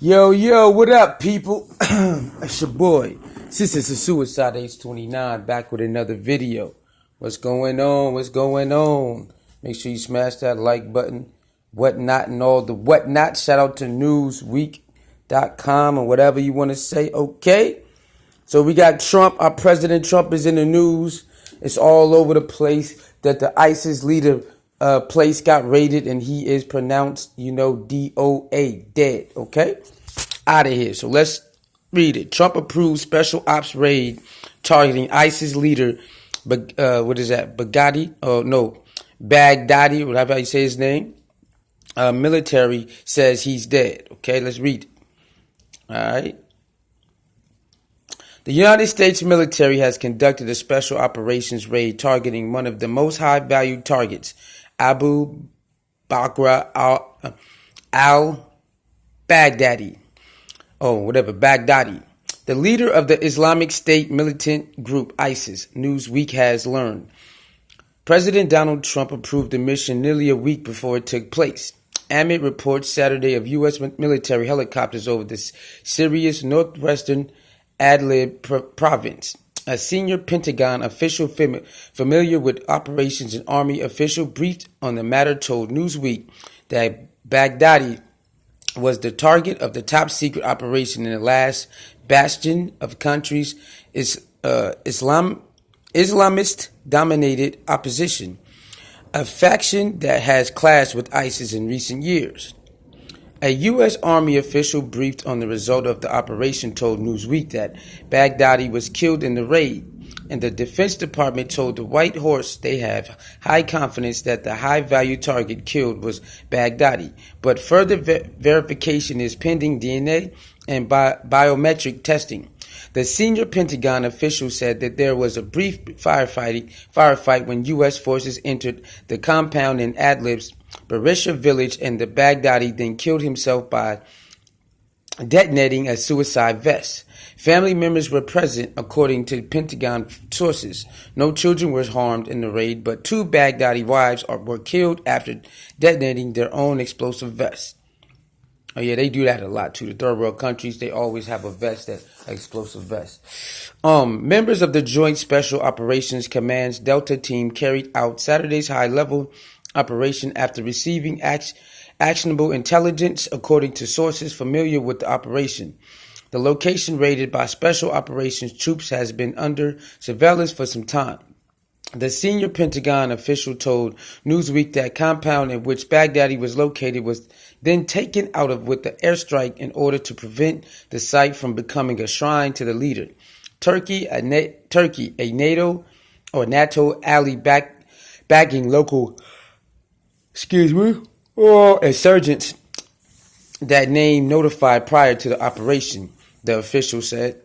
Yo, yo, what up, people? It's your boy. Sisters of Suicide Age 29 back with another video. What's going on? What's going on? Make sure you smash that like button, whatnot, and all the whatnot. Shout out to newsweek.com or whatever you want to say, okay? So we got Trump. Our President Trump is in the news. It's all over the place that the ISIS leader place got raided and he is pronounced, DOA, dead, okay? Out of here. So let's read it. Trump approves special ops raid targeting ISIS leader, Baghdadi? Oh, no, Baghdadi, whatever you say his name. Military says he's dead. Okay, let's read it. All right. The United States military has conducted a special operations raid targeting one of the most high-valued targets, Abu Bakr al-Baghdadi. Baghdadi. The leader of the Islamic State militant group ISIS, Newsweek has learned. President Donald Trump approved the mission nearly a week before it took place. Amit reports Saturday of U.S. military helicopters over the Syria's northwestern Idlib province. A senior Pentagon official familiar with operations and Army official briefed on the matter told Newsweek that Baghdadi was the target of the top-secret operation in the last bastion of country's Islamist-dominated opposition, a faction that has clashed with ISIS in recent years. A U.S. Army official briefed on the result of the operation told Newsweek that Baghdadi was killed in the raid, and the Defense Department told the White Horse they have high confidence that the high-value target killed was Baghdadi, but further verification is pending DNA and biometric testing. The senior Pentagon official said that there was a brief firefight when U.S. forces entered the compound in Idlib's Barisha village, and the Baghdadi then killed himself by detonating a suicide vest. Family members were present, according to Pentagon sources. No children were harmed in the raid, but two Baghdadi wives were killed after detonating their own explosive vests. Oh yeah, they do that a lot too. The third world countries, they always have a vest, that explosive vest. Members of the Joint Special Operations Command's Delta team carried out Saturday's high-level operation after receiving actionable intelligence, according to sources familiar with the operation. The location raided by Special Operations troops has been under surveillance for some time. The senior Pentagon official told Newsweek that compound in which Baghdadi was located was then taken out of with the airstrike in order to prevent the site from becoming a shrine to the leader. Turkey, a NATO ally backing local insurgents that name notified prior to the operation, the official said.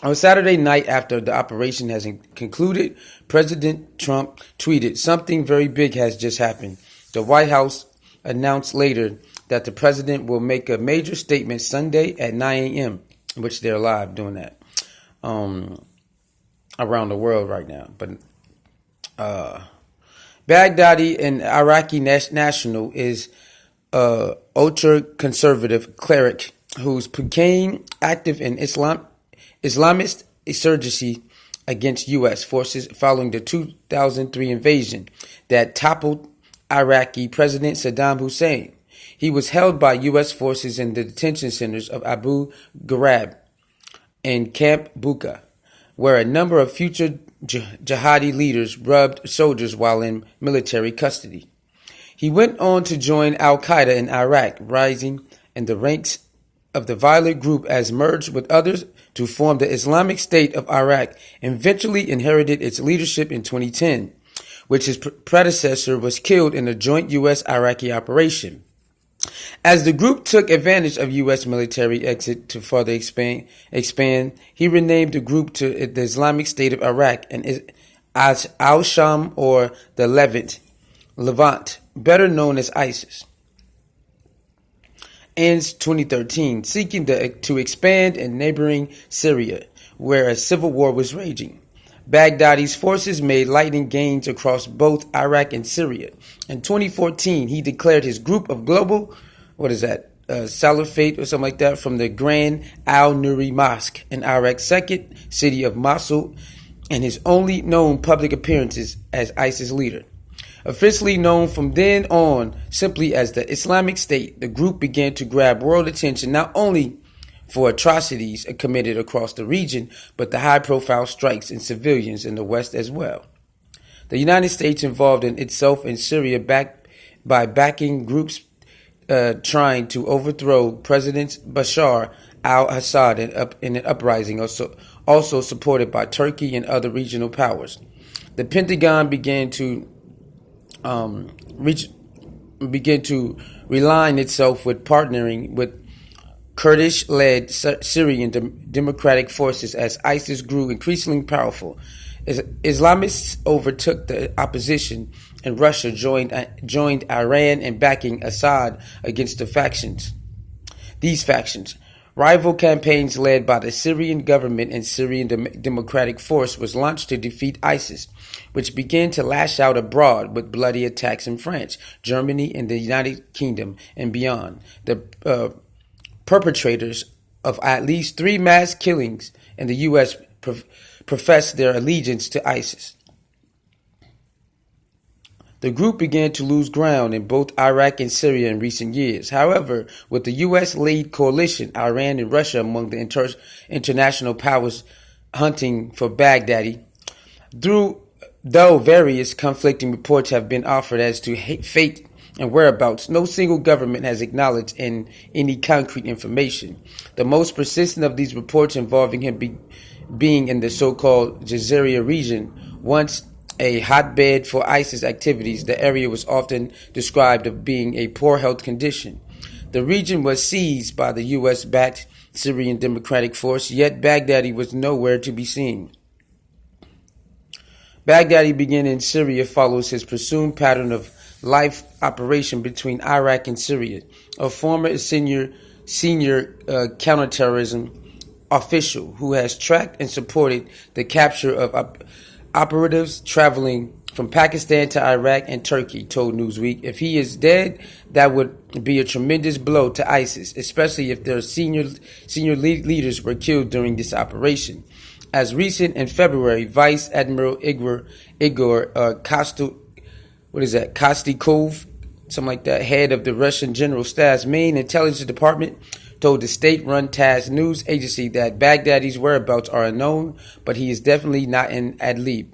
On Saturday night after the operation has concluded, President Trump tweeted, "Something very big has just happened." The White House announced later that the president will make a major statement Sunday at 9 a.m., which they're live doing that around the world right now. But Baghdadi, an Iraqi national, is an ultra-conservative cleric who's became active in Islamist insurgency against U.S. forces following the 2003 invasion that toppled Iraqi President Saddam Hussein. He was held by U.S. forces in the detention centers of Abu Ghraib and Camp Bucca, where a number of future jihadi leaders rubbed soldiers while in military custody. He went on to join al-Qaeda in Iraq, rising in the ranks of the violent group as merged with others to form the Islamic State of Iraq, and eventually inherited its leadership in 2010, which his predecessor was killed in a joint U.S.-Iraqi operation. As the group took advantage of U.S. military exit to further expand, he renamed the group to the Islamic State of Iraq and al-Sham, or the Levant, better known as ISIS. Ends 2013, seeking to expand in neighboring Syria, where a civil war was raging. Baghdadi's forces made lightning gains across both Iraq and Syria. In 2014, he declared his group of global, Salafate or something like that from the Grand Al-Nuri Mosque in Iraq's second city of Mosul, and his only known public appearances as ISIS leader. Officially known from then on simply as the Islamic State, the group began to grab world attention not only for atrocities committed across the region, but the high-profile strikes in civilians in the West as well. The United States involved in itself in Syria by backing groups trying to overthrow President Bashar al-Assad in an uprising, also supported by Turkey and other regional powers. The Pentagon began to realign itself with partnering with Kurdish-led Syrian democratic forces as ISIS grew increasingly powerful. Islamists overtook the opposition, and Russia joined Iran in backing Assad against these factions. Rival campaigns led by the Syrian government and Syrian Democratic Force was launched to defeat ISIS, which began to lash out abroad with bloody attacks in France, Germany, and the United Kingdom and beyond. The perpetrators of at least 3 mass killings in the U.S. professed their allegiance to ISIS. The group began to lose ground in both Iraq and Syria in recent years. However, with the U.S.-led coalition, Iran and Russia among the international powers hunting for Baghdadi, though various conflicting reports have been offered as to fate and whereabouts, no single government has acknowledged any concrete information. The most persistent of these reports involving him being in the so-called Jazeera region, once a hotbed for ISIS activities. The area was often described as being a poor health condition. The region was seized by the U.S.-backed Syrian Democratic Force, yet Baghdadi was nowhere to be seen. Baghdadi beginning in Syria follows his presumed pattern of life operation between Iraq and Syria. A former senior counterterrorism official who has tracked and supported the capture of operatives traveling from Pakistan to Iraq and Turkey told Newsweek, if he is dead, that would be a tremendous blow to ISIS, especially if their senior leaders were killed during this operation. As recent in February, Vice Admiral Igor Kostikov, something like that, head of the Russian General Staff's main intelligence department, told the state-run TASS news agency that Baghdadi's whereabouts are unknown, but he is definitely not in Idlib.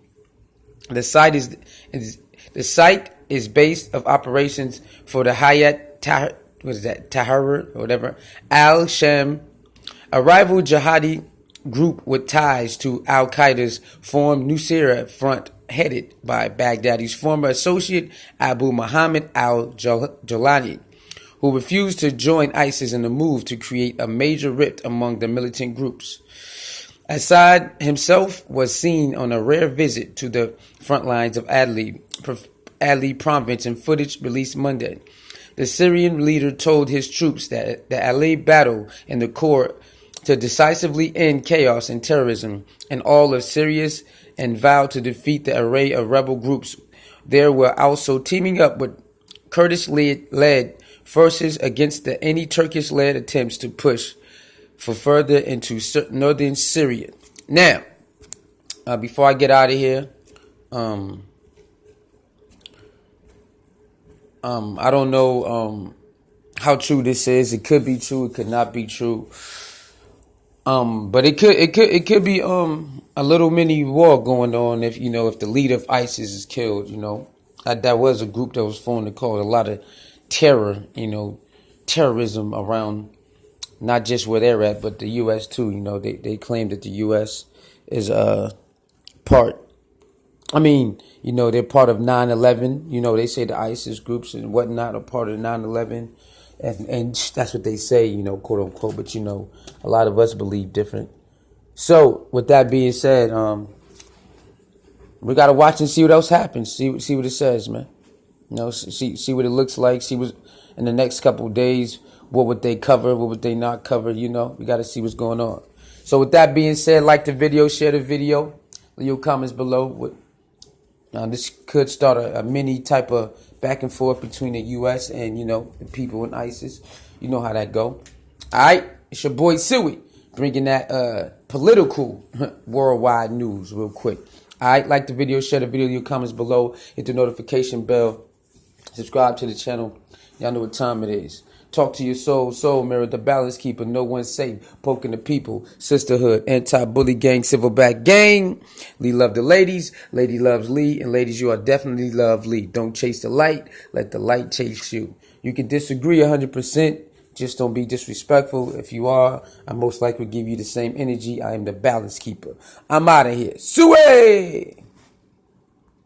The site is base of operations for the Hayat Tahrir or whatever al-Sham, a rival jihadi group with ties to Al-Qaeda's formed Nusayra Front, headed by Baghdadi's former associate Abu Muhammad al-Jolani, who refused to join ISIS in a move to create a major rift among the militant groups. Assad himself was seen on a rare visit to the front lines of Idlib province in footage released Monday. The Syrian leader told his troops that the Idlib battle in the core to decisively end chaos and terrorism in all of Syria and vowed to defeat the array of rebel groups. They were also teaming up with Kurdish-led forces against any Turkish-led attempts to push for further into northern Syria. Now, before I get out of here, I don't know how true this is. It could be true. It could not be true. But it could be a little mini war going on if the leader of ISIS is killed. That was a group that was formed to cause a lot of terror, terrorism around not just where they're at, but the U.S. too. They claim that the U.S. is part. They're part of 9/11. They say the ISIS groups and whatnot are part of 9/11. And that's what they say, quote unquote. But, a lot of us believe different. So, with that being said, we got to watch and see what else happens. See what it says, man. See what it looks like. See what in the next couple of days, what would they cover? What would they not cover? We got to see what's going on. So, with that being said, like the video, share the video. Leave your comments below. This could start a mini type of back and forth between the U.S. and, the people in ISIS. You know how that go. All right, it's your boy Suey, bringing that political worldwide news real quick. All right, like the video, share the video, your comments below, hit the notification bell, subscribe to the channel. Y'all know what time it is. Talk to your soul mirror, the balance keeper, no one's safe, poking the people, sisterhood, anti-bully gang, civilback gang. Lee love the ladies, lady loves Lee, and ladies, you are definitely love Lee. Don't chase the light, let the light chase you. You can disagree 100%, just don't be disrespectful. If you are, I most likely give you the same energy. I am the balance keeper. I'm out of here. Suey!